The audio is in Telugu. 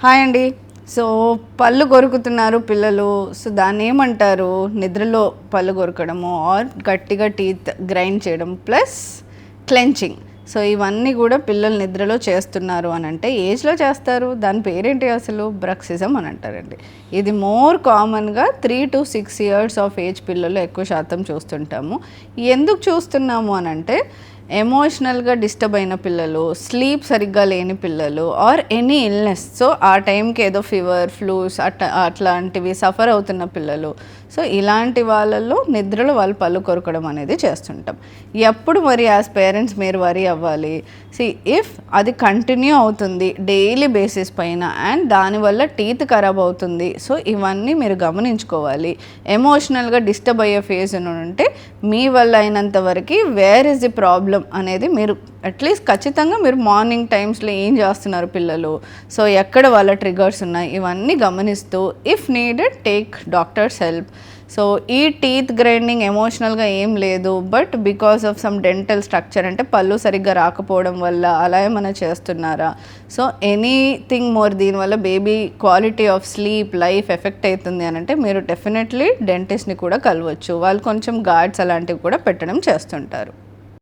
హాయ్ అండి. సో పళ్ళు కొరుకుతున్నారు పిల్లలు. సో దాన్ని ఏమంటారు? నిద్రలో పళ్ళు కొరకడము ఆర్ గట్టిగా టీత్ గ్రైండ్ చేయడం ప్లస్ క్లెంచింగ్. సో ఇవన్నీ కూడా పిల్లలు నిద్రలో చేస్తున్నారు అని అంటే ఏజ్లో చేస్తారు. దాని పేరేంటి అసలు? బ్రక్సిజం అని అంటారండి. ఇది మోర్ కామన్గా 3 to 6 years ఆఫ్ ఏజ్ పిల్లలు ఎక్కువ శాతం చూస్తుంటాము. ఎందుకు చూస్తున్నాము అని అంటే ఎమోషనల్గా డిస్టర్బ్ అయిన పిల్లలు, స్లీప్ సరిగ్గా లేని పిల్లలు ఆర్ ఎనీ ఇల్నెస్. సో ఆ టైంకి ఏదో ఫీవర్, ఫ్లూస్ అట్లాంటివి సఫర్ అవుతున్న పిల్లలు. సో ఇలాంటి వాళ్ళల్లో నిద్రలో వాళ్ళు పళ్ళు కొరకడం అనేది చేస్తుంటాం. ఎప్పుడు మరి యాజ్ పేరెంట్స్ మీరు వరీ అవ్వాలి? ఇఫ్ అది కంటిన్యూ అవుతుంది డైలీ బేసిస్ పైన అండ్ దానివల్ల టీత్ ఖరాబ్ అవుతుంది. సో ఇవన్నీ మీరు గమనించుకోవాలి. ఎమోషనల్గా డిస్టర్బ్ అయ్యే ఫేజ్ ఉంటే మీ వల్ల అయినంత వరకు వేర్ ఇస్ ది ప్రాబ్లం అనేది మీరు అట్లీస్ట్ ఖచ్చితంగా మీరు మార్నింగ్ టైమ్స్లో ఏం చేస్తున్నారు పిల్లలు, సో ఎక్కడ వాళ్ళ ట్రిగర్స్ ఉన్నాయి, ఇవన్నీ గమనిస్తూ if needed take doctors help. So ఈ టీత్ గ్రైండింగ్ ఎమోషనల్గా ఏం లేదు, but because of some dental structure అంటే పళ్ళు సరిగ్గా రాకపోవడం వల్ల అలా ఏమైనా చేస్తున్నారా? సో ఎనీథింగ్ మోర్ దీనివల్ల baby quality of sleep, life effect అవుతుంది అని అంటే మీరు డెఫినెట్లీ డెంటిస్ట్ని కూడా కలవచ్చు. వాళ్ళు కొంచెం గార్డ్స్ అలాంటివి కూడా పెట్టడం చేస్తుంటారు.